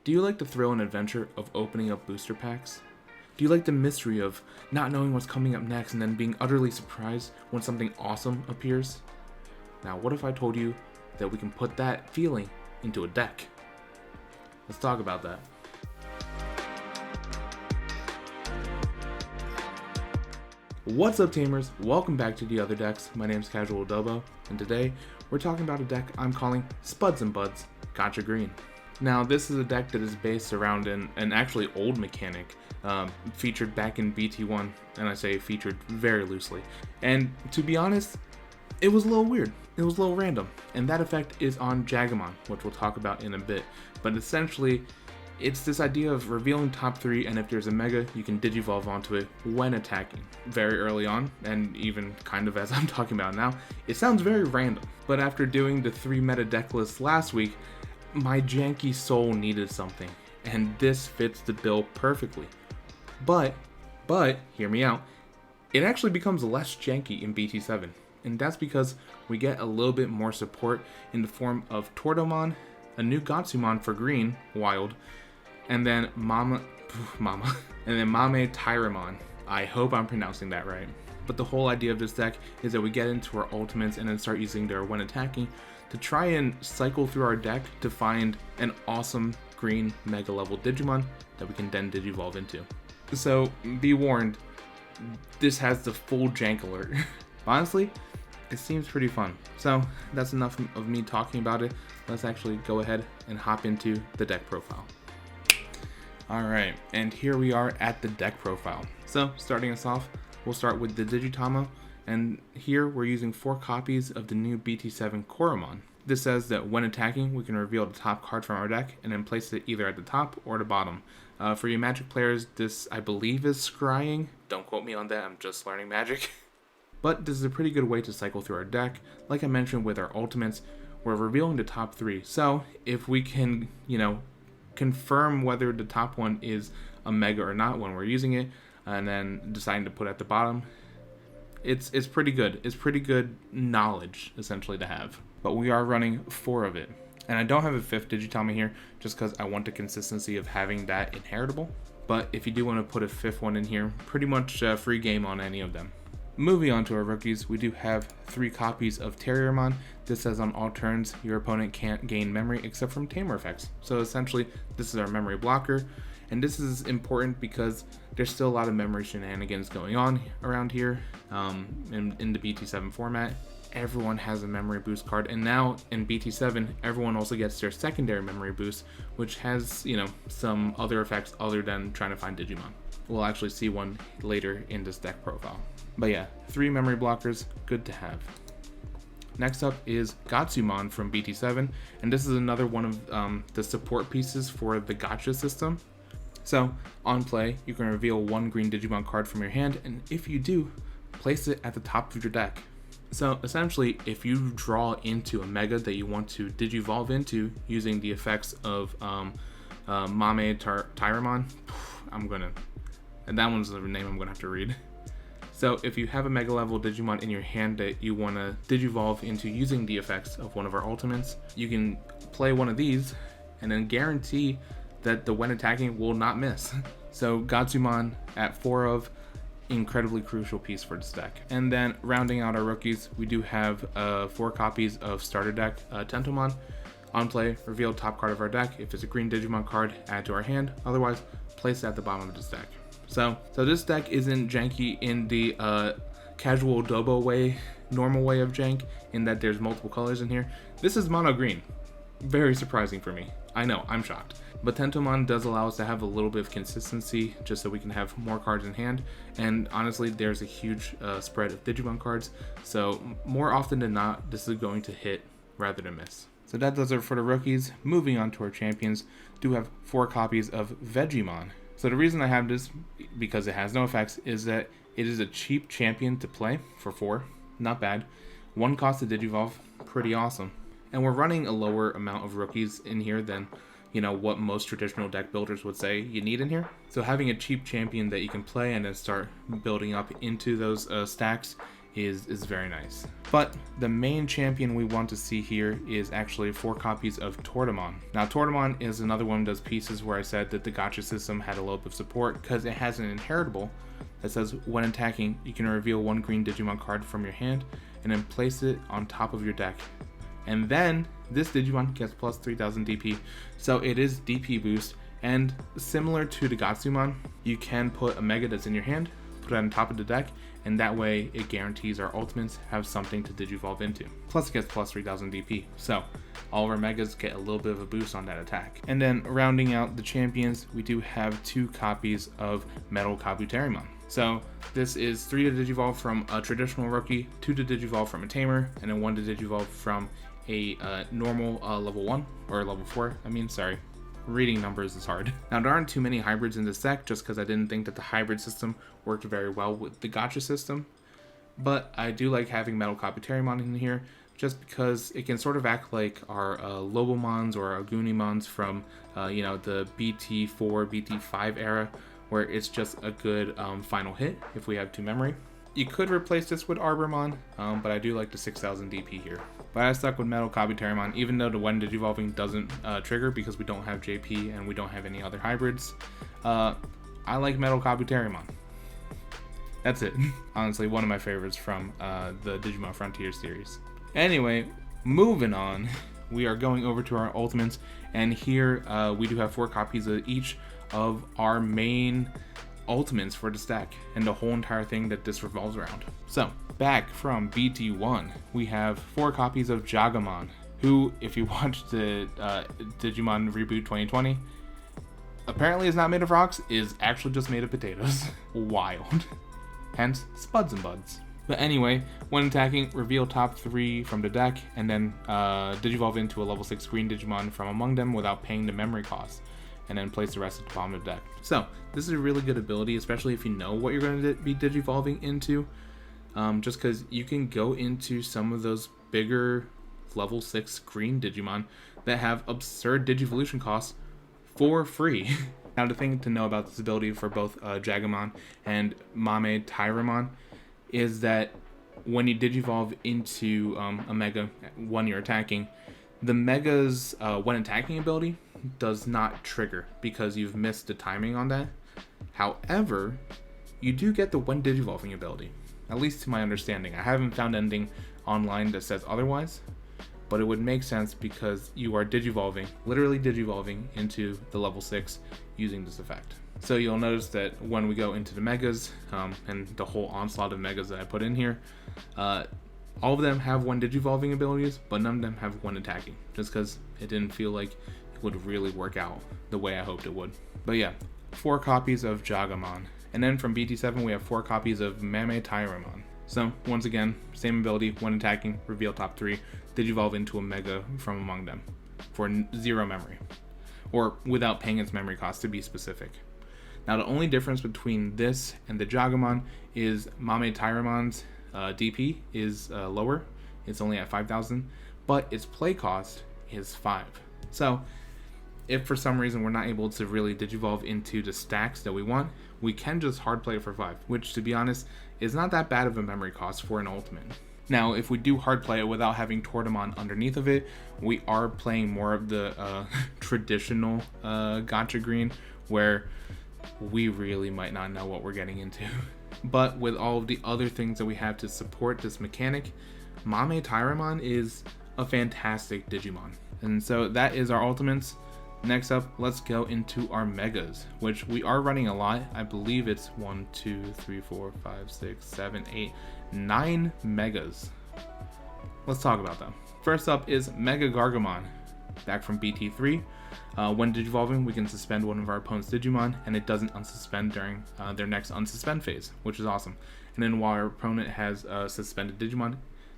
Do you like the thrill and adventure of opening up booster packs? Do you like the mystery of not knowing what's coming up next and then being utterly surprised when something awesome appears? Now, what if I told you that we can put that feeling into a deck? Let's talk about that. What's up, Tamers? Welcome back to The Other Decks. My name's Casual Adobo, and today we're talking about a deck I'm calling Spuds and Buds, Gacha Green. Now, this is a deck that is based around an actually old mechanic featured back in BT1, and I say featured very loosely. And to be honest, it was a little weird. It was a little random, and that effect is on Jagamon, which we'll talk about in a bit. But essentially, it's this idea of revealing top 3, and if there's a Mega, you can Digivolve onto it when attacking. Very early on, and even kind of as I'm talking about now, it sounds very random. But after doing the 3 meta deck lists last week, my janky soul needed something, and this fits the bill perfectly. But, hear me out, it actually becomes less janky in BT7, and that's because we get a little bit more support in the form of Tortomon, a new Gatsumon for green, wild, and then Mame Tyramon. I hope I'm pronouncing that right. But the whole idea of this deck is that we get into our ultimates and then start using their when attacking to try and cycle through our deck to find an awesome green mega level Digimon that we can then Digivolve into. So be warned, this has the full jank alert. Honestly, it seems pretty fun. So that's enough of me talking about it. Let's actually go ahead and hop into the deck profile. Alright, and here we are at the deck profile. So starting us off, we'll start with the Digitama, and here we're using 4 copies of the new BT7 Koromon. This says that when attacking, we can reveal the top card from our deck and then place it either at the top or the bottom. For you Magic players, this I believe is scrying. Don't quote me on that, I'm just learning Magic. But this is a pretty good way to cycle through our deck. Like I mentioned with our ultimates, we're revealing the top 3. So if we can, confirm whether the top one is a Mega or not when we're using it, and then deciding to put at the bottom, it's pretty good. It's pretty good knowledge, essentially, to have. But we are running 4 of it. And I don't have a 5th Digitama here, just because I want the consistency of having that inheritable. But if you do want to put a 5th one in here, pretty much free game on any of them. Moving on to our rookies, we do have 3 copies of Terriermon. This says on all turns, your opponent can't gain memory except from tamer effects. So essentially, this is our memory blocker. And this is important because there's still a lot of memory shenanigans going on around here in the BT7 format. Everyone has a memory boost card, and now in BT7, everyone also gets their secondary memory boost, which has, some other effects other than trying to find Digimon. We'll actually see one later in this deck profile. But yeah, 3 memory blockers, good to have. Next up is Gatsumon from BT7, and this is another one of the support pieces for the Gacha system. So, on play, you can reveal 1 green Digimon card from your hand, and if you do, place it at the top of your deck. So, essentially, if you draw into a Mega that you want to Digivolve into using the effects of Mame Tyramon, and that one's the name I'm gonna have to read. So if you have a Mega level Digimon in your hand that you want to Digivolve into using the effects of one of our ultimates, you can play one of these and then guarantee that the when attacking will not miss. So Gatsumon at 4 of, incredibly crucial piece for this deck. And then rounding out our rookies, we do have 4 copies of starter deck Tentomon. On play, reveal top card of our deck. If it's a green Digimon card, add to our hand. Otherwise, place it at the bottom of this deck. So this deck isn't janky in the casual Adobo way, normal way of jank, in that there's multiple colors in here. This is mono green. Very surprising for me. I know, I'm shocked. But Tentomon does allow us to have a little bit of consistency just so we can have more cards in hand. And honestly, there's a huge spread of Digimon cards. So more often than not, this is going to hit rather than miss. So that does it for the rookies. Moving on to our champions, do have 4 copies of Vegemon. So the reason I have this, because it has no effects, is that it is a cheap champion to play for 4. Not bad. 1 cost to Digivolve, pretty awesome. And we're running a lower amount of rookies in here than, what most traditional deck builders would say you need in here. So having a cheap champion that you can play and then start building up into those stacks is very nice. But the main champion we want to see here is actually 4 copies of Tortamon. Now Tortamon is another one of those pieces where I said that the gacha system had a little bit of support because it has an inheritable that says when attacking you can reveal 1 green Digimon card from your hand and then place it on top of your deck. And then this Digimon gets plus 3000 DP, so it is DP boost, and similar to the Gatsumon, you can put a Mega that's in your hand, put it on top of the deck, and that way it guarantees our ultimates have something to Digivolve into. Plus it gets plus 3000 DP, so all of our Megas get a little bit of a boost on that attack. And then rounding out the champions, we do have 2 copies of Metal Kabuterimon. So this is 3 to Digivolve from a traditional rookie, 2 to Digivolve from a tamer, and then 1 to Digivolve from a normal level 1, or level 4, sorry. Reading numbers is hard. Now there aren't too many hybrids in this deck just because I didn't think that the hybrid system worked very well with the gacha system. But I do like having Metal Kabuterimon in here just because it can sort of act like our Lobomons or our Gunimons from the BT4, BT5 era, where it's just a good final hit if we have 2 memory. You could replace this with Arbormon, but I do like the 6000 DP here. But I stuck with Metal Kabuterimon, even though the when Digivolving doesn't trigger because we don't have JP and we don't have any other hybrids. I like Metal Kabuterimon. That's it. Honestly, one of my favorites from the Digimon Frontier series. Anyway, moving on, we are going over to our ultimates, and here we do have 4 copies of each of our main ultimates for this deck and the whole entire thing that this revolves around. So back from BT1, we have 4 copies of Jagamon, who, if you watched the Digimon Reboot 2020, apparently is not made of rocks, is actually just made of potatoes. Wild. Hence Spuds and Buds. But anyway, when attacking, reveal top 3 from the deck and then Digivolve into a level 6 green Digimon from among them without paying the memory cost, and then place the rest at the bottom of the deck. So this is a really good ability, especially if you know what you're going to be Digivolving into, just because you can go into some of those bigger level 6 green Digimon that have absurd Digivolution costs for free. Now the thing to know about this ability for both Jagamon and Mame Tyramon is that when you Digivolve into a Mega when you're attacking, the Mega's when attacking ability does not trigger because you've missed the timing on that. However, you do get the when Digivolving ability, at least to my understanding. I haven't found anything online that says otherwise, but it would make sense because you are Digivolving, literally Digivolving into the level 6 using this effect. So you'll notice that when we go into the Megas, and the whole onslaught of Megas that I put in here, all of them have when Digivolving abilities, but none of them have when attacking, just because it didn't feel like it would really work out the way I hoped it would. But yeah, 4 copies of Jagamon. And then from BT7 we have 4 copies of Mame Tyramon. So once again, same ability, when attacking, reveal top 3, Digivolve into a Mega from among them for 0 memory, or without paying its memory cost to be specific. Now the only difference between this and the Jagamon is Mame Tyramon's DP is lower, it's only at 5000, but its play cost is 5. So if for some reason we're not able to really Digivolve into the stacks that we want, we can just hard play it for 5, which to be honest is not that bad of a memory cost for an ultimate. Now if we do hard play it without having Tortamon underneath of it, we are playing more of the traditional Gacha Green, where we really might not know what we're getting into. But with all of the other things that we have to support this mechanic, Mame Tyramon is a fantastic Digimon. And so that is our ultimates. Next up, let's go into our Megas, which we are running a lot. I believe it's 1, 2, 3, 4, 5, 6, 7, 8, 9 Megas. Let's talk about them. First up is Mega Gargamon, back from BT3. When Digivolving, we can suspend one of our opponent's Digimon, and it doesn't unsuspend during their next unsuspend phase, which is awesome. And then while our opponent has a suspended Digimon,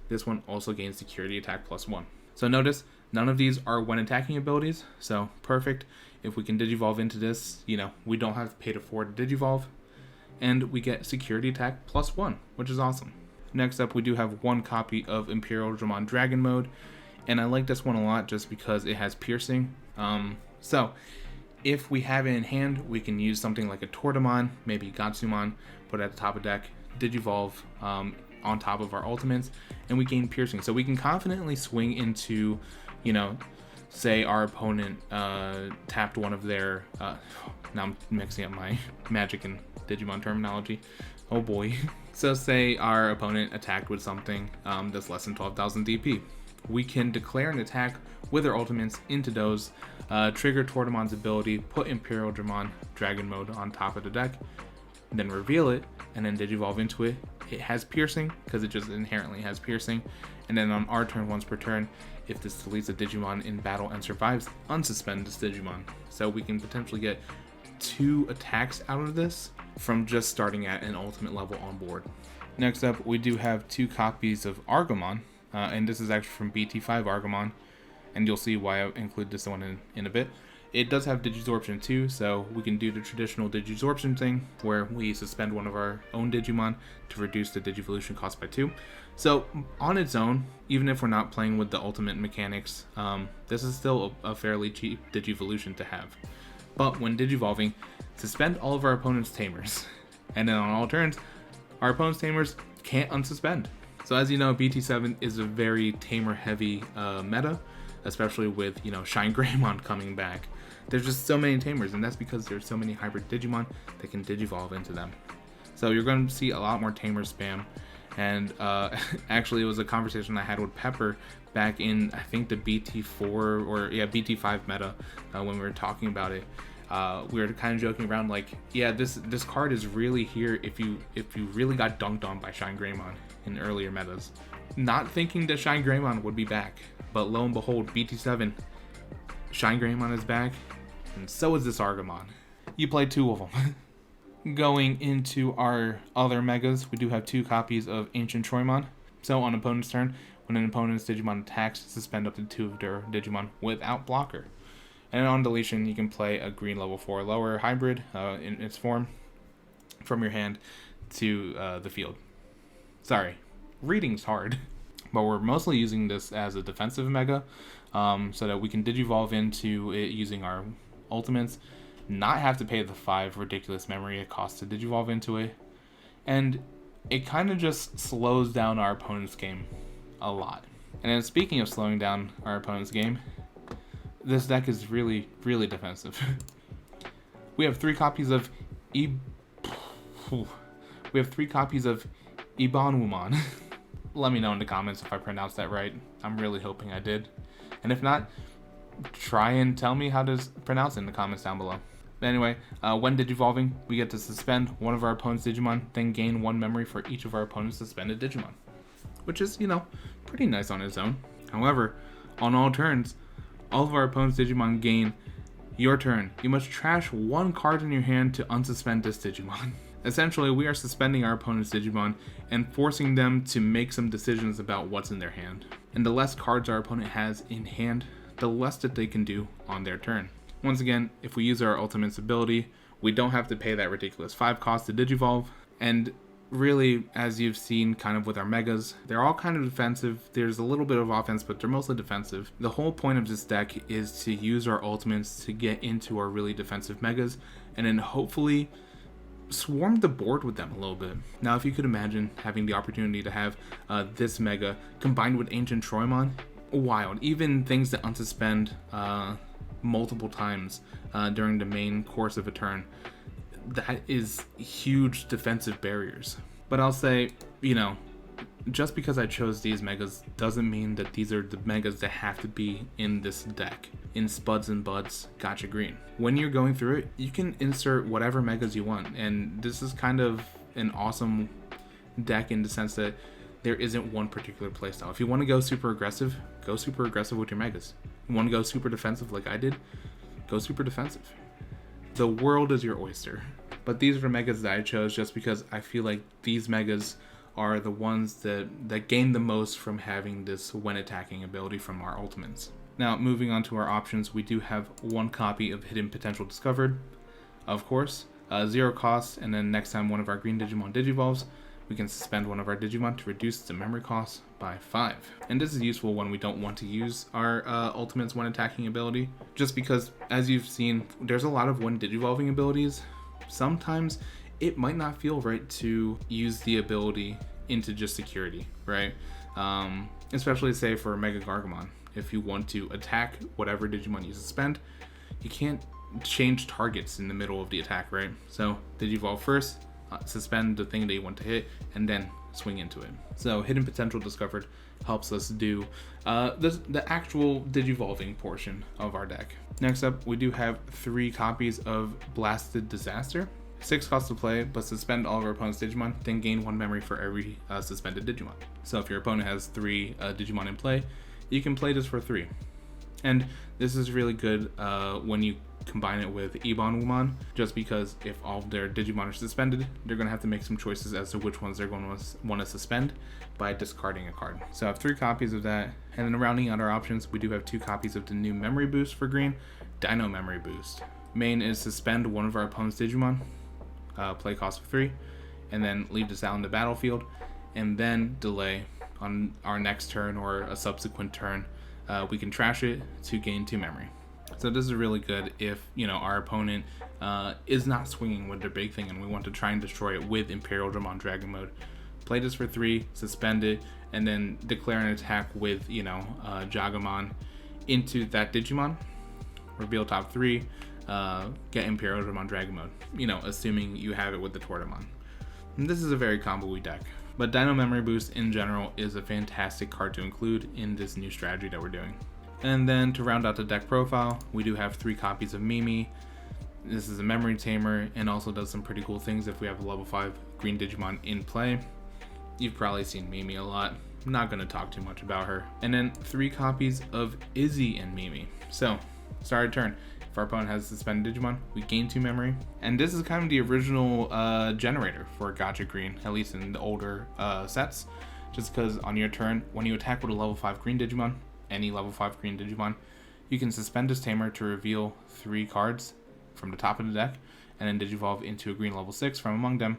this one also gains security attack +1. So notice, none of these are when attacking abilities, so perfect. If we can Digivolve into this, we don't have to pay to 4 to Digivolve, and we get security attack +1, which is awesome. Next up, we do have 1 copy of Imperial Dramon Dragon Mode, and I like this one a lot just because it has piercing. So if we have it in hand, we can use something like a Tortamon, maybe Gatsumon, put it at the top of deck, Digivolve on top of our ultimates, and we gain piercing. So we can confidently swing into, you know, say our opponent tapped one of their, now I'm mixing up my Magic and Digimon terminology. Oh boy. So say our opponent attacked with something that's less than 12,000 DP. We can declare an attack with our ultimates into those, trigger Tortimon's ability, put Imperial Dramon Dragon Mode on top of the deck, then reveal it, and then Digivolve into it. It has piercing, because it just inherently has piercing. And then on our turn, once per turn, if this deletes a Digimon in battle and survives, unsuspend this Digimon. So we can potentially get 2 attacks out of this from just starting at an ultimate level on board. Next up, we do have 2 copies of Argomon, and this is actually from BT5 Argomon, and you'll see why I include this one in a bit. It does have Digisorption too, so we can do the traditional Digisorption thing where we suspend one of our own Digimon to reduce the Digivolution cost by 2. So on its own, even if we're not playing with the ultimate mechanics, this is still a fairly cheap Digivolution to have. But when Digivolving, suspend all of our opponent's Tamers. And then on all turns, our opponent's Tamers can't unsuspend. So as you know, BT7 is a very Tamer heavy meta, especially with, you know, Shinegreymon coming back. There's just so many Tamers, and that's because there's so many hybrid Digimon that can Digivolve into them. So you're going to see a lot more Tamer spam. And actually, it was a conversation I had with Pepper back in, I think, the BT5 meta when we were talking about it. We were kind of joking around like, yeah, this card is really here if you really got dunked on by Shinegreymon in earlier metas. Not thinking that Shinegreymon would be back, but lo and behold, BT7, Shinegreymon is back, and so is this Argomon. You play 2 of them. Going into our other megas, we do have 2 copies of Ancient Troymon. So on opponent's turn, when an opponent's Digimon attacks, suspend up to 2 of their Digimon without blocker. And on deletion, you can play a green level 4 lower hybrid in its form from your hand to the field. Sorry, reading's hard. But we're mostly using this as a defensive mega, so that we can Digivolve into it using our ultimates, not have to pay the 5 ridiculous memory it costs to Digivolve into it, and it kind of just slows down our opponent's game a lot. And then speaking of slowing down our opponent's game, this deck is really, really defensive. We have 3 copies of Ibanwumon. Let me know in the comments if I pronounced that right. I'm really hoping I did. And if not, try and tell me how to pronounce it in the comments down below. But anyway, when Digivolving, we get to suspend one of our opponent's Digimon, then gain 1 memory for each of our opponent's suspended Digimon. Which is, you know, pretty nice on its own. However, on all turns, all of our opponent's Digimon gain your turn. You must trash 1 card in your hand to unsuspend this Digimon. Essentially, we are suspending our opponent's Digimon and forcing them to make some decisions about what's in their hand. And the less cards our opponent has in hand, the less that they can do on their turn. Once again, if we use our ultimate's ability, we don't have to pay that ridiculous 5 cost to Digivolve. And really, as you've seen kind of with our megas, they're all kind of defensive. There's a little bit of offense, but they're mostly defensive. The whole point of this deck is to use our ultimates to get into our really defensive megas, and then hopefully swarm the board with them a little bit. Now, if you could imagine having the opportunity to have this mega combined with Ancient Troymon, wild. Even things that unsuspend multiple times during the main course of a turn, that is huge defensive barriers. But I'll say, you know, just because I chose these megas doesn't mean that these are the megas that have to be in this deck, in Spuds and Buds Gacha Green. When you're going through it, you can insert whatever megas you want, and this is kind of an awesome deck in the sense that there isn't one particular playstyle. If you want to go super aggressive with your megas. You want to go super defensive like I did, go super defensive. The world is your oyster. But these are the megas that I chose just because I feel like these megas are the ones that gain the most from having this when attacking ability from our ultimates. Now, moving on to our options, we do have 1 copy of Hidden Potential Discovered, of course, 0 cost, and then next time one of our green Digimon Digivolves, we can suspend one of our Digimon to reduce the memory cost by 5. And this is useful when we don't want to use our ultimates when attacking ability, just because, as you've seen, there's a lot of when Digivolving abilities. Sometimes it might not feel right to use the ability into just security, right? Especially say for Mega Gargamon, if you want to attack whatever Digimon you suspend, you can't change targets in the middle of the attack, right? So Digivolve first, suspend the thing that you want to hit, and then swing into it. So hidden potential discovered helps us do the actual Digivolving portion of our deck. Next up, we do have 3 copies of Blasted Disaster. 6 costs to play, but suspend all of our opponent's Digimon, then gain 1 memory for every suspended Digimon. So if your opponent has 3 Digimon in play, you can play this for 3. And this is really good when you combine it with Ebonwomon, just because if all of their Digimon are suspended, they're going to have to make some choices as to which ones they're going to want to suspend by discarding a card. So I have 3 copies of that, and then rounding out our options, we do have 2 copies of the new Memory Boost for green, Dino Memory Boost. Main is suspend one of our opponent's Digimon, play cost of 3, and then leave this out in the battlefield, and then delay on our next turn or a subsequent turn. We can trash it to gain 2 memory. So this is really good if, you know, our opponent is not swinging with their big thing and we want to try and destroy it with Imperial Dramon Dragon Mode. Play this for 3, suspend it, and then declare an attack with, you know, Jagamon into that Digimon. Reveal top 3, get Imperial Dramon Dragon Mode, you know, assuming you have it with the Tortamon. And this is a very combo-y deck. But Dino Memory Boost in general is a fantastic card to include in this new strategy that we're doing. And then to round out the deck profile, we do have 3 copies of Mimi. This is a memory tamer and also does some pretty cool things if we have a level 5 green Digimon in play. You've probably seen Mimi a lot. I'm not going to talk too much about her. And then 3 copies of Izzy and Mimi. So, start a turn. If our opponent has suspended Digimon, we gain 2 memory. And this is kind of the original generator for Gacha Green, at least in the older sets. Just because on your turn, when you attack with a level 5 green Digimon, any level 5 green Digimon, you can suspend this tamer to reveal 3 cards from the top of the deck, and then Digivolve into a green level 6 from among them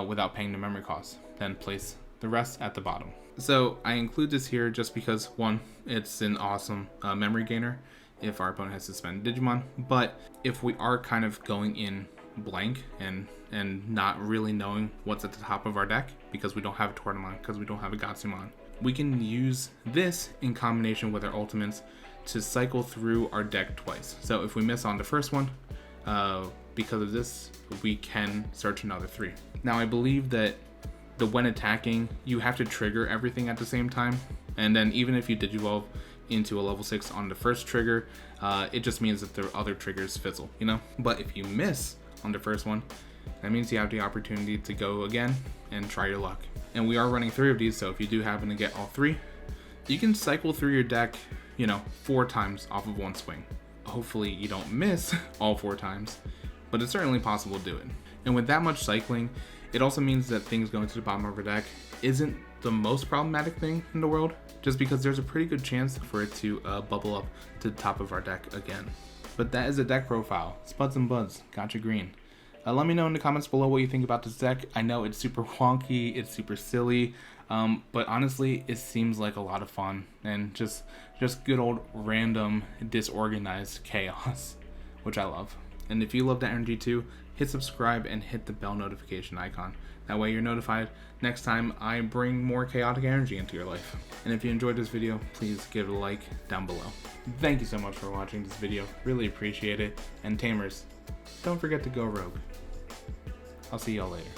without paying the memory cost. Then place the rest at the bottom. So I include this here just because, 1, it's an awesome memory gainer if our opponent has suspended Digimon, but if we are kind of going in blank and not really knowing what's at the top of our deck because we don't have a Tortamon, because we don't have a Gatsumon, we can use this in combination with our ultimates to cycle through our deck twice. So if we miss on the first one, because of this, we can search another 3. Now I believe that when attacking, you have to trigger everything at the same time, and then even if you Digivolve into a level 6 on the first trigger, it just means that the other triggers fizzle, you know? But if you miss on the first one, that means you have the opportunity to go again and try your luck. And we are running 3 of these, so if you do happen to get all 3, you can cycle through your deck, you know, 4 times off of 1 swing. Hopefully you don't miss all 4 times, but it's certainly possible to do it. And with that much cycling, it also means that things going to the bottom of our deck isn't the most problematic thing in the world, just because there's a pretty good chance for it to bubble up to the top of our deck again. But that is a deck profile. Spuds and Buds, Gacha Green. Let me know in the comments below what you think about this deck. I know it's super wonky, it's super silly, but honestly, it seems like a lot of fun and just good old random disorganized chaos, which I love. And if you love that energy too, hit subscribe and hit the bell notification icon. That way you're notified next time I bring more chaotic energy into your life. And if you enjoyed this video, please give it a like down below. Thank you so much for watching this video. Really appreciate it. And Tamers, don't forget to go rogue. I'll see y'all later.